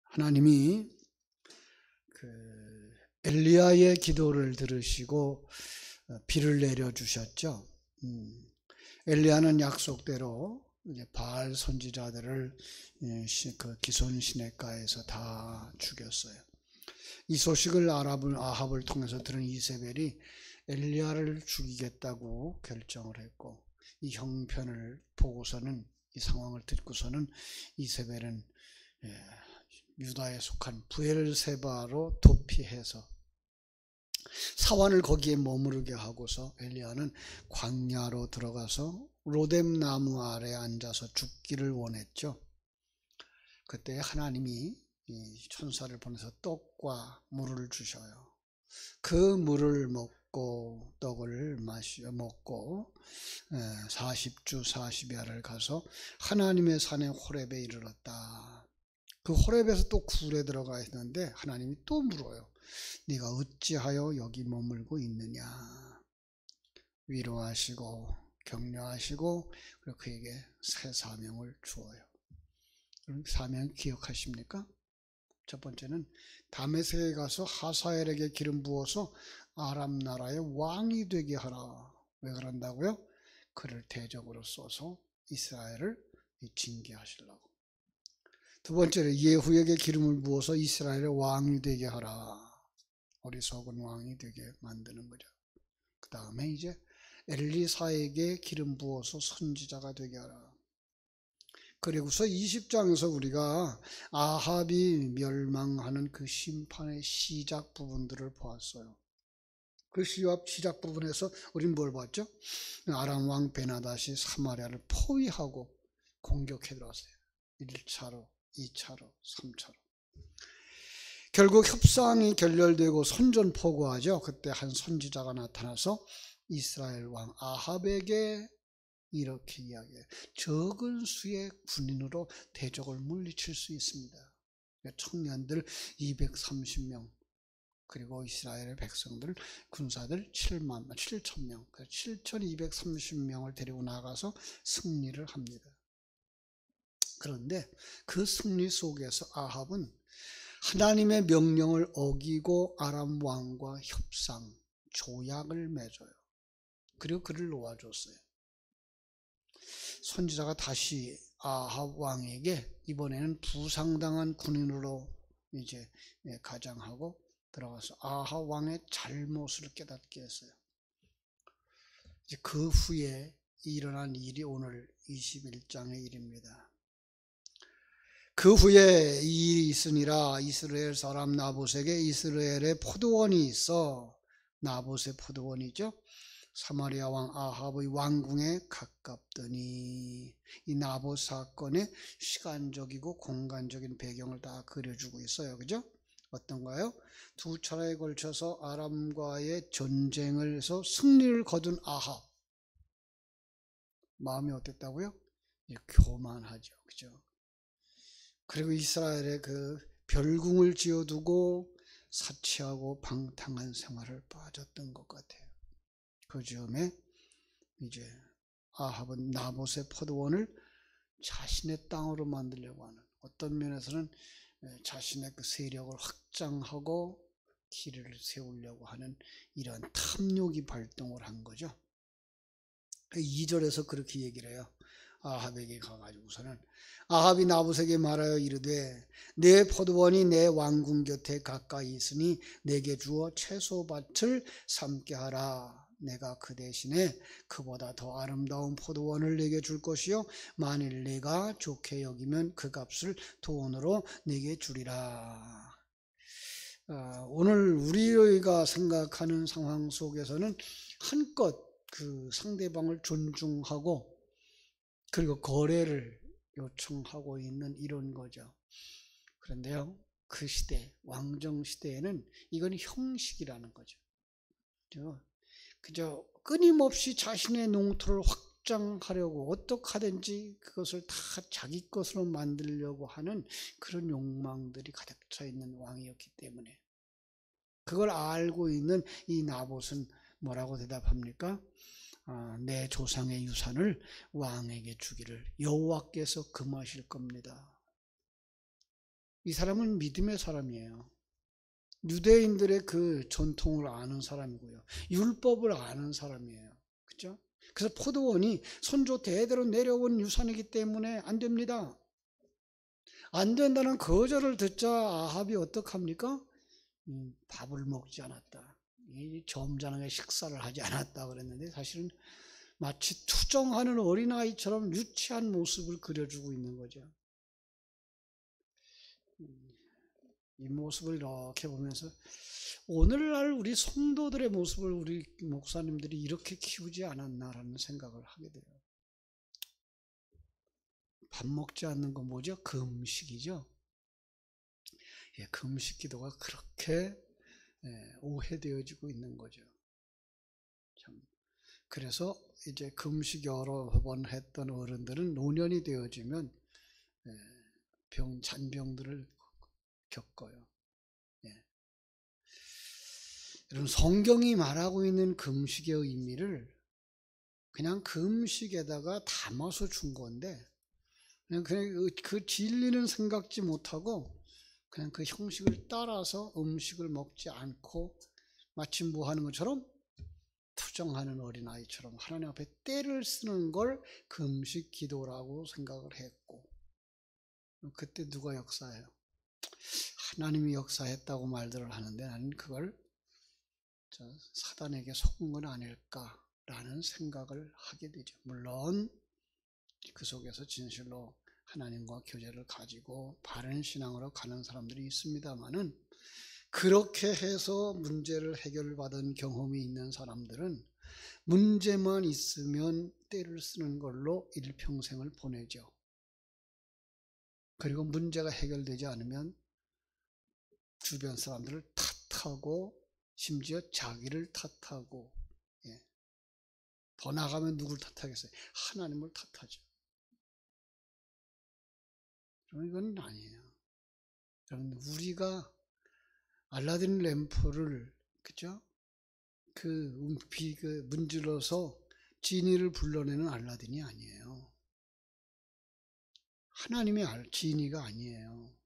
하나님이 엘리야의 기도를 들으시고 비를 내려 주셨죠. 엘리야는 약속대로 이제 바알 선지자들을 그 기손 시냇가에서 다 죽였어요. 이 소식을 아합을 통해서 들은 이세벨이 엘리야를 죽이겠다고 결정을 했고, 이 형편을 보고서는, 이 상황을 듣고서는 이세벨은 유다에 속한 브엘세바로 도피해서 사환을 거기에 머무르게 하고서 엘리야는 광야로 들어가서 로뎀 나무 아래 앉아서 죽기를 원했죠. 그때 하나님이 천사를 보내서 떡과 물을 주셔요. 그 물을 먹고 떡을 먹고 40주 40야를 가서 하나님의 산에 호렙에 이르렀다. 그 호렙에서 또 굴에 들어가 있는데 하나님이 또 물어요. 네가 어찌하여 여기 머물고 있느냐. 위로하시고 격려하시고 그리고 그에게 새 사명을 주어요. 그럼 사명 기억하십니까? 첫 번째는 다메섹에 가서 하사엘에게 기름 부어서 아람 나라의 왕이 되게 하라. 왜 그런다고요? 그를 대적으로 써서 이스라엘을 징계하시려고. 두 번째로 예후에게 기름을 부어서 이스라엘의 왕이 되게 하라. 어리석은 왕이 되게 만드는 거죠. 그 다음에 이제 엘리사에게 기름 부어서 선지자가 되게 하라. 그리고서 20장에서 우리가 아합이 멸망하는 그 심판의 시작 부분들을 보았어요. 그 시작 부분에서 우리는 뭘 봤죠? 아람 왕 베나닷이 사마리아를 포위하고 공격해 들어왔어요. 1차로, 2차로, 3차로. 결국 협상이 결렬되고 선전포고하죠. 그때 한 선지자가 나타나서 이스라엘 왕 아합에게 이렇게 이야기해요. 적은 수의 군인으로 대적을 물리칠 수 있습니다. 청년들 230명 그리고 이스라엘의 백성들 군사들 7,000명 7,230명을 데리고 나가서 승리를 합니다. 그런데 그 승리 속에서 아합은 하나님의 명령을 어기고 아람 왕과 협상, 조약을 맺어요. 그리고 그를 놓아줬어요. 선지자가 다시 아합 왕에게 이번에는 부상당한 군인으로 이제 가장하고 들어가서 아합 왕의 잘못을 깨닫게 했어요. 이제 그 후에 일어난 일이 오늘 21장의 일입니다. 그 후에 이 일이 있으니라 이스라엘 사람 나봇에게 이스라엘의 포도원이 있어. 나봇의 포도원이죠. 사마리아 왕 아합의 왕궁에 가깝더니. 이 나봇 사건의 시간적이고 공간적인 배경을 다 그려주고 있어요. 그죠? 어떤가요? 두 차례에 걸쳐서 아람과의 전쟁을 해서 승리를 거둔 아합. 마음이 어땠다고요? 교만하죠. 그죠? 그리고 이스라엘의 그 별궁을 지어두고 사치하고 방탕한 생활을 빠졌던 것 같아요. 그 즈음에 이제 아합은 나봇의 포도원을 자신의 땅으로 만들려고 하는, 어떤 면에서는 자신의 그 세력을 확장하고 길을 세우려고 하는 이런 탐욕이 발동을 한 거죠. 2절에서 그렇게 얘기를 해요. 아합에게 가가지고서는 아합이 나봇에게 말하여 이르되 내 포도원이 내 왕궁 곁에 가까이 있으니 내게 주어 채소밭을 삼게 하라. 내가 그 대신에 그보다 더 아름다운 포도원을 내게 줄 것이요 만일 내가 좋게 여기면 그 값을 돈으로 내게 주리라. 오늘 우리가 생각하는 상황 속에서는 한껏 그 상대방을 존중하고 그리고 거래를 요청하고 있는 이런 거죠. 그런데요, 그 시대, 왕정 시대에는 이건 형식이라는 거죠. 그저 끊임없이 자신의 농토를 확장하려고 어떻게 하든지 그것을 다 자기 것으로 만들려고 하는 그런 욕망들이 가득 차 있는 왕이었기 때문에 그걸 알고 있는 이 나봇은 뭐라고 대답합니까? 내 조상의 유산을 왕에게 주기를 여호와께서 금하실 겁니다. 이 사람은 믿음의 사람이에요. 유대인들의 그 전통을 아는 사람이고요. 율법을 아는 사람이에요. 그죠? 그래서 포도원이 선조 대대로 내려온 유산이기 때문에 안 됩니다. 안 된다는 거절을 듣자 아합이 어떡합니까? 밥을 먹지 않았다. 이 점잖게 식사를 하지 않았다 그랬는데 사실은 마치 투정하는 어린아이처럼 유치한 모습을 그려주고 있는 거죠. 이 모습을 이렇게 보면서 오늘날 우리 성도들의 모습을 우리 목사님들이 이렇게 키우지 않았나라는 생각을 하게 돼요. 밥 먹지 않는 건 뭐죠? 금식이죠. 예, 금식 기도가 그렇게 오해되어지고 있는 거죠. 참. 그래서 이제 금식 여러 번 했던 어른들은 노년이 되어지면 잔병들을 겪어요. 예. 여러분, 성경이 말하고 있는 금식의 의미를 그냥 금식에다가 담아서 준 건데 그냥 그 진리는 생각지 못하고 그냥 그 형식을 따라서 음식을 먹지 않고 마치 뭐 하는 것처럼 투정하는 어린아이처럼 하나님 앞에 때를 쓰는 걸 금식 기도라고 생각을 했고, 그때 누가 역사해요? 하나님이 역사했다고 말들을 하는데 나는 그걸 사단에게 속은 건 아닐까라는 생각을 하게 되죠. 물론 그 속에서 진실로 하나님과 교제를 가지고 바른 신앙으로 가는 사람들이 있습니다만은, 그렇게 해서 문제를 해결받은 경험이 있는 사람들은 문제만 있으면 때를 쓰는 걸로 일평생을 보내죠. 그리고 문제가 해결되지 않으면 주변 사람들을 탓하고 심지어 자기를 탓하고, 더 나가면 누굴 탓하겠어요? 하나님을 탓하죠. 그럼 이건 아니에요. 여러분, 우리가 알라딘 램프를 그죠? 문질러서 지니를 불러내는 알라딘이 아니에요. 하나님의 지니가 아니에요.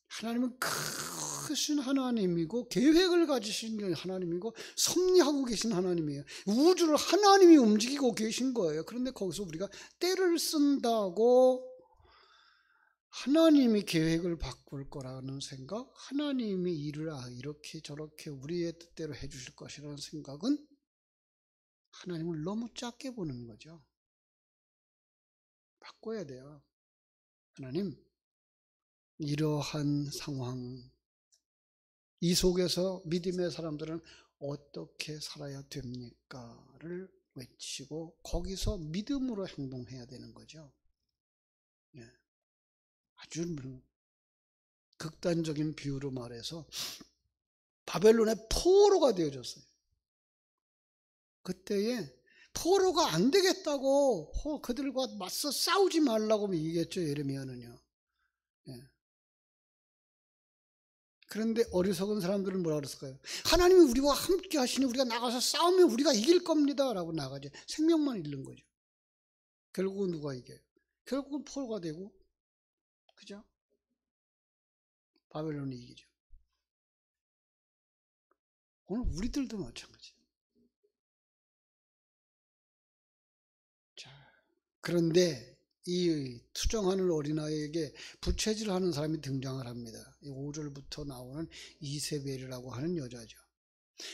하나님은 크신 하나님이고 계획을 가지신 하나님이고 섭리하고 계신 하나님이에요. 우주를 하나님이 움직이고 계신 거예요. 그런데 거기서 우리가 때를 쓴다고 하나님이 계획을 바꿀 거라는 생각, 하나님이 일을 이렇게 저렇게 우리의 뜻대로 해주실 것이라는 생각은 하나님을 너무 작게 보는 거죠. 바꿔야 돼요. 하나님, 이러한 상황, 이 속에서 믿음의 사람들은 어떻게 살아야 됩니까?를 외치고 거기서 믿음으로 행동해야 되는 거죠. 아주 극단적인 비유로 말해서 바벨론의 포로가 되어졌어요. 그때에 포로가 안 되겠다고 그들과 맞서 싸우지 말라고 얘기했죠, 예레미야는요. 그런데 어리석은 사람들은 뭐라 그랬을까요? 하나님이 우리와 함께 하시니 우리가 나가서 싸우면 우리가 이길 겁니다 라고 나가죠. 생명만 잃는 거죠. 결국은 누가 이겨요? 결국은 포로가 되고, 그죠? 바벨론이 이기죠. 오늘 우리들도 마찬가지예요. 자, 그런데 이 투정하는 어린아이에게 부채질하는 사람이 등장을 합니다. 5절부터 나오는 이세벨이라고 하는 여자죠.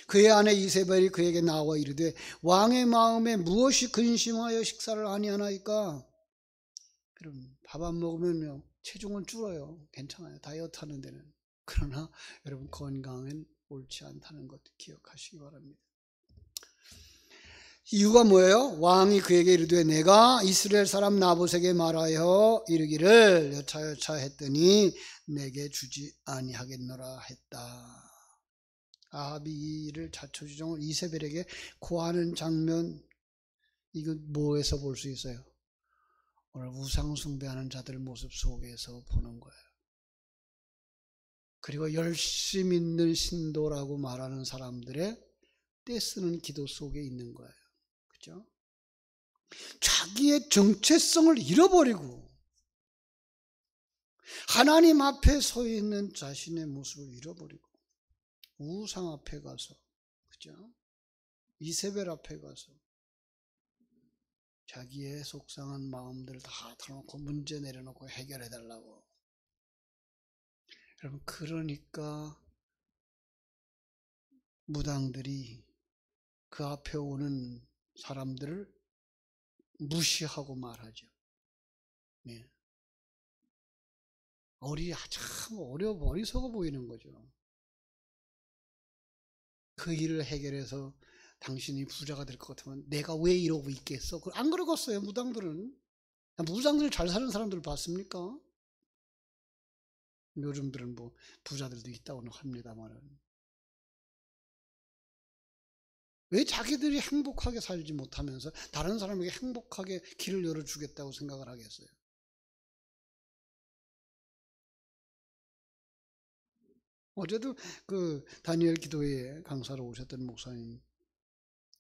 그의 아내 이세벨이 그에게 나와 이르되 왕의 마음에 무엇이 근심하여 식사를 아니하나이까? 그럼 밥 안 먹으면요 체중은 줄어요. 괜찮아요. 다이어트 하는 데는. 그러나 여러분, 건강은 옳지 않다는 것 기억하시기 바랍니다. 이유가 뭐예요? 왕이 그에게 이르되 내가 이스라엘 사람 나봇에게 말하여 이르기를 여차여차 했더니 내게 주지 아니하겠노라 했다. 아합이 이 일을 자초지종을 이세벨에게 고하는 장면, 이거 뭐에서 볼 수 있어요? 오늘 우상 숭배하는 자들 모습 속에서 보는 거예요. 그리고 열심 있는 신도라고 말하는 사람들의 떼쓰는 기도 속에 있는 거예요. 그죠? 자기의 정체성을 잃어버리고 하나님 앞에 서 있는 자신의 모습을 잃어버리고 우상 앞에 가서, 그죠? 이세벨 앞에 가서 자기의 속상한 마음들을 다 털어놓고 문제 내려놓고 해결해 달라고. 여러분, 그러니까 무당들이 그 앞에 오는 사람들을 무시하고 말하죠. 네. 참 어리석어 보이는 거죠. 그 일을 해결해서 당신이 부자가 될 것 같으면 내가 왜 이러고 있겠어? 안 그러겠어요, 무당들은. 무당들 잘 사는 사람들 봤습니까? 요즘들은 뭐 부자들도 있다고는 합니다만은. 왜 자기들이 행복하게 살지 못하면서 다른 사람에게 행복하게 길을 열어주겠다고 생각을 하겠어요? 어제도 그 다니엘 기도회에 강사로 오셨던 목사님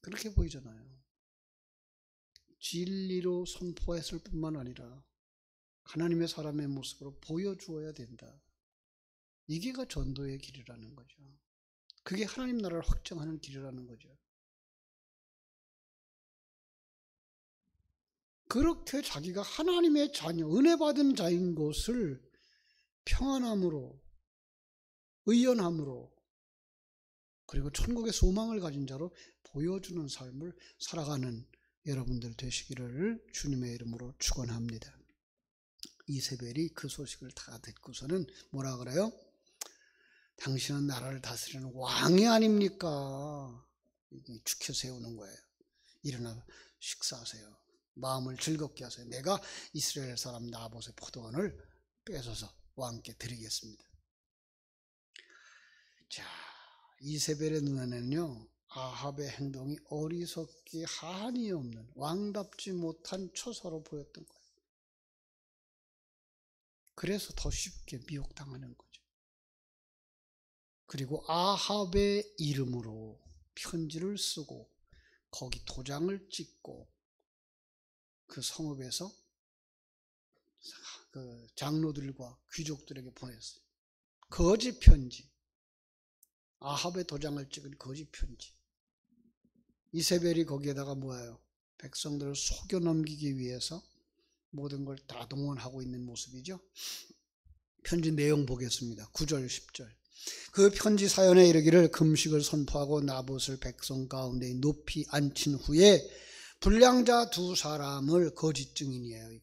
그렇게 보이잖아요. 진리로 선포했을 뿐만 아니라 하나님의 사람의 모습으로 보여주어야 된다. 이게가 전도의 길이라는 거죠. 그게 하나님 나라를 확정하는 길이라는 거죠. 그렇게 자기가 하나님의 자녀, 은혜 받은 자인 것을 평안함으로, 의연함으로, 그리고 천국의 소망을 가진 자로 보여주는 삶을 살아가는 여러분들 되시기를 주님의 이름으로 축원합니다. 이세벨이 그 소식을 다 듣고서는 뭐라 그래요? 당신은 나라를 다스리는 왕이 아닙니까? 축혀 세우는 거예요. 일어나 식사하세요. 마음을 즐겁게 하세요. 내가 이스라엘 사람 나봇의 포도원을 뺏어서 왕께 드리겠습니다. 자, 이세벨의 눈에는요, 아합의 행동이 어리석기 한이 없는 왕답지 못한 처사로 보였던 거예요. 그래서 더 쉽게 미혹당하는 거죠. 그리고 아합의 이름으로 편지를 쓰고 거기 도장을 찍고 그 성읍에서 그 장로들과 귀족들에게 보냈어요. 거짓 편지. 아합의 도장을 찍은 거짓 편지. 이세벨이 거기에다가 뭐예요? 백성들을 속여 넘기기 위해서 모든 걸 다 동원하고 있는 모습이죠. 편지 내용 보겠습니다. 9절 10절. 그 편지 사연에 이르기를 금식을 선포하고 나봇을 백성 가운데 높이 앉힌 후에 불량자 두 사람을 거짓 증인이에요.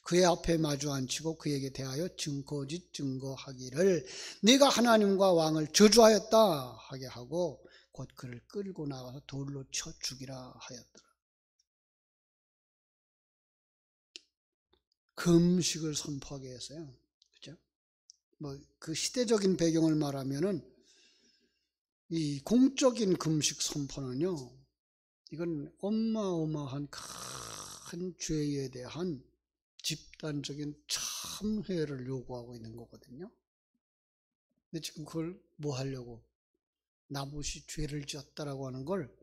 그의 앞에 마주 앉히고 그에게 대하여 거짓 증거하기를 네가 하나님과 왕을 저주하였다 하게 하고 곧 그를 끌고 나가서 돌로 쳐 죽이라 하였더라. 금식을 선포하게 했어요. 그죠? 뭐 그 시대적인 배경을 말하면은 이 공적인 금식 선포는요, 이건 어마어마한 큰 죄에 대한 집단적인 참회를 요구하고 있는 거거든요. 근데 지금 그걸 뭐 하려고? 나봇이 죄를 지었다라고 하는 걸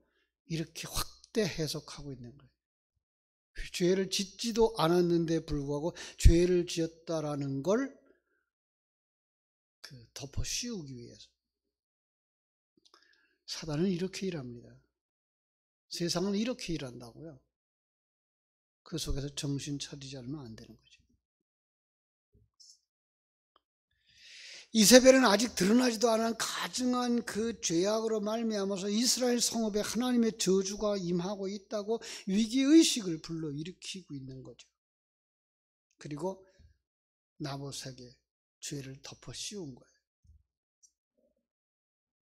이렇게 확대 해석하고 있는 거예요. 죄를 짓지도 않았는데 불구하고 죄를 지었다라는 걸 덮어 씌우기 위해서. 사단은 이렇게 일합니다. 세상은 이렇게 일한다고요. 그 속에서 정신 차리지 않으면 안 되는 거죠. 이세벨은 아직 드러나지도 않은 가증한 그 죄악으로 말미암아서 이스라엘 성읍에 하나님의 저주가 임하고 있다고 위기의식을 불러일으키고 있는 거죠. 그리고 나봇에게 죄를 덮어 씌운 거예요.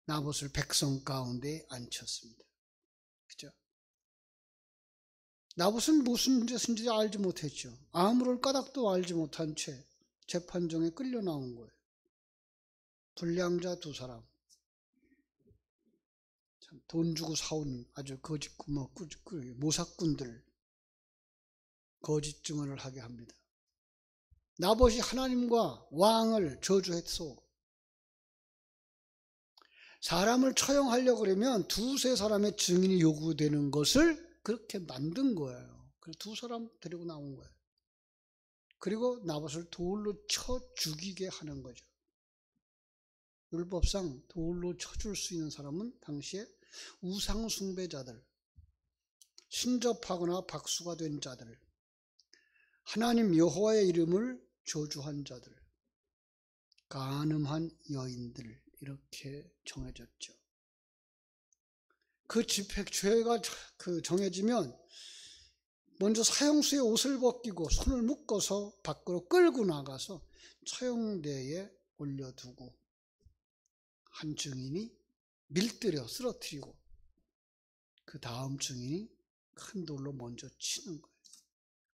나봇을 백성 가운데 앉혔습니다. 그죠? 나봇은 무슨 죄인지 알지 못했죠. 아무런 까닭도 알지 못한 채 재판정에 끌려 나온 거예요. 불량자 두 사람, 참 돈 주고 사온 아주 모사꾼들 거짓 증언을 하게 합니다. 나봇이 하나님과 왕을 저주했소. 사람을 처형하려고 그러면 두세 사람의 증인이 요구되는 것을 그렇게 만든 거예요. 그래서 두 사람 데리고 나온 거예요. 그리고 나봇을 돌로 쳐 죽이게 하는 거죠. 율법상 돌로 쳐줄 수 있는 사람은 당시에 우상 숭배자들, 신접하거나 박수가 된 자들, 하나님 여호와의 이름을 저주한 자들, 간음한 여인들, 이렇게 정해졌죠. 그 죄가 정해지면 먼저 사형수의 옷을 벗기고 손을 묶어서 밖으로 끌고 나가서 처형대에 올려두고 한 증인이 밀들여 쓰러뜨리고 그 다음 증인이 큰 돌로 먼저 치는 거예요.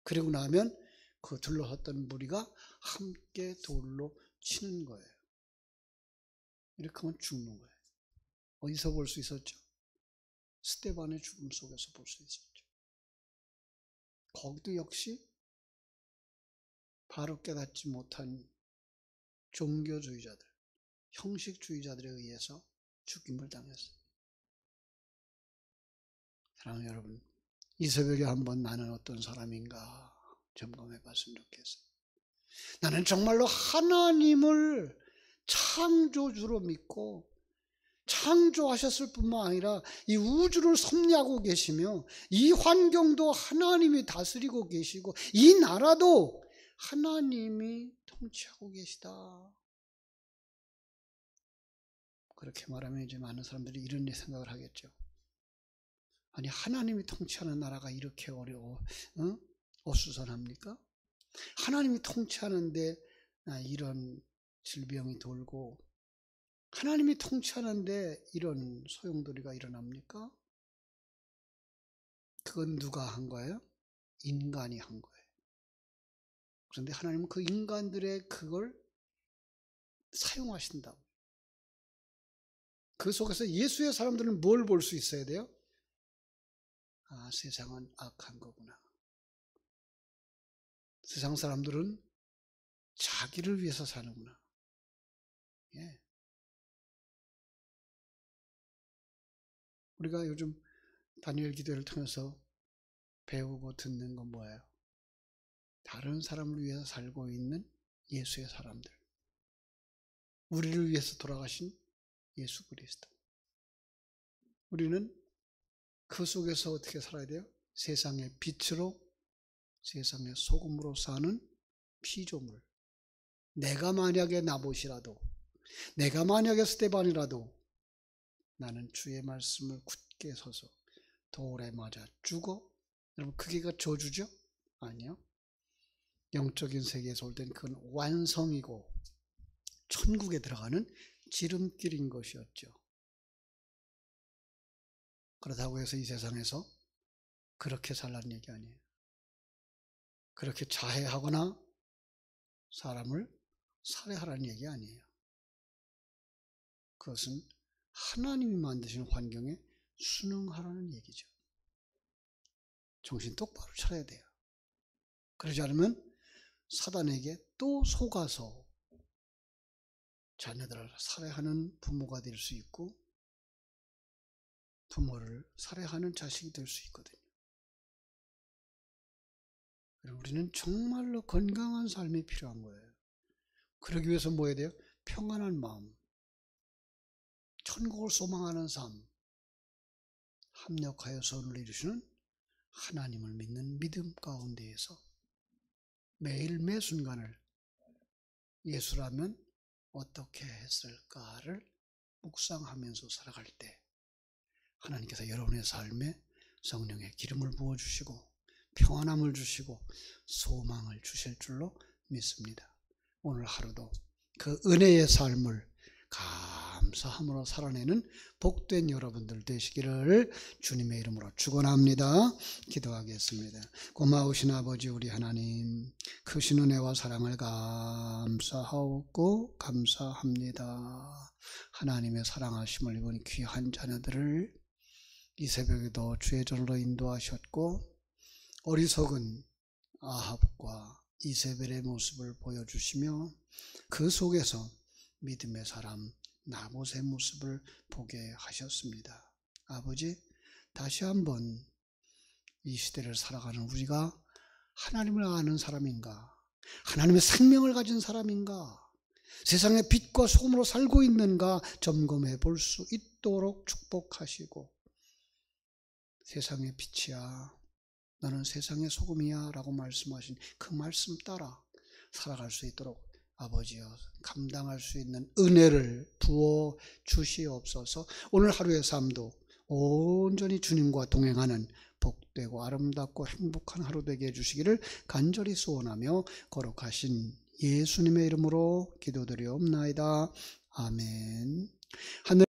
그리고 나면 그 둘러섰던 무리가 함께 돌로 치는 거예요. 이렇게 하면 죽는 거예요. 어디서 볼 수 있었죠? 스데반의 죽음 속에서 볼 수 있었죠. 거기도 역시 바로 깨닫지 못한 종교주의자들, 형식주의자들에 의해서 죽임을 당했어요. 사랑하는 여러분, 이 새벽에 한번 나는 어떤 사람인가 점검해 봤으면 좋겠어요. 나는 정말로 하나님을 창조주로 믿고 창조하셨을 뿐만 아니라 이 우주를 섭리하고 계시며 이 환경도 하나님이 다스리고 계시고 이 나라도 하나님이 통치하고 계시다. 그렇게 말하면 이제 많은 사람들이 이런 생각을 하겠죠. 아니, 하나님이 통치하는 나라가 이렇게 어수선합니까? 하나님이 통치하는데 이런 질병이 돌고 하나님이 통치하는데 이런 소용돌이가 일어납니까? 그건 누가 한 거예요? 인간이 한 거예요. 그런데 하나님은 그 인간들의 그걸 사용하신다고. 그 속에서 예수의 사람들은 뭘 볼 수 있어야 돼요? 아, 세상은 악한 거구나. 세상 사람들은 자기를 위해서 사는구나. 예. 우리가 요즘 다니엘 기도를 통해서 배우고 듣는 건 뭐예요? 다른 사람을 위해서 살고 있는 예수의 사람들. 우리를 위해서 돌아가신 예수 그리스도. 우리는 그 속에서 어떻게 살아야 돼요? 세상의 빛으로, 세상의 소금으로 사는 피조물. 내가 만약에 나봇이라도, 내가 만약에 스데반이라도 나는 주의 말씀을 굳게 서서 돌에 맞아 죽어. 여러분, 그게가 저주죠? 아니요. 영적인 세계에서 올 땐 그건 완성이고 천국에 들어가는 지름길인 것이었죠. 그렇다고 해서 이 세상에서 그렇게 살라는 얘기 아니에요. 그렇게 자해하거나 사람을 살해하라는 얘기 아니에요. 그것은 하나님이 만드신 환경에 순응하라는 얘기죠. 정신 똑바로 차려야 돼요. 그러지 않으면 사단에게 또 속아서 자녀들을 살해하는 부모가 될 수 있고 부모를 살해하는 자식이 될 수 있거든요. 우리는 정말로 건강한 삶이 필요한 거예요. 그러기 위해서 뭐 해야 돼요? 평안한 마음, 천국을 소망하는 삶, 합력하여 선을 이루시는 하나님을 믿는 믿음 가운데에서 매일 매 순간을 예수라면 어떻게 했을까를 묵상하면서 살아갈 때 하나님께서 여러분의 삶에 성령의 기름을 부어주시고 평안함을 주시고 소망을 주실 줄로 믿습니다. 오늘 하루도 그 은혜의 삶을 감사함으로 살아내는 복된 여러분들 되시기를 주님의 이름으로 축원합니다. 기도하겠습니다. 고마우신 아버지 우리 하나님, 크신 은혜와 사랑을 감사하고 감사합니다. 하나님의 사랑하심을 입은 귀한 자녀들을 이 새벽에도 주의 전으로 인도하셨고 어리석은 아합과 이세벨의 모습을 보여주시며 그 속에서 믿음의 사람 나봇의 모습을 보게 하셨습니다. 아버지, 다시 한번 이 시대를 살아가는 우리가 하나님을 아는 사람인가, 하나님의 생명을 가진 사람인가? 세상의 빛과 소금으로 살고 있는가 점검해 볼 수 있도록 축복하시고, 세상의 빛이야, 너는 세상의 소금이야 라고 말씀하신 그 말씀 따라 살아갈 수 있도록 아버지여 감당할 수 있는 은혜를 부어 주시옵소서. 오늘 하루의 삶도 온전히 주님과 동행하는 복되고 아름답고 행복한 하루 되게 해주시기를 간절히 소원하며 거룩하신 예수님의 이름으로 기도드리옵나이다. 아멘. 하늘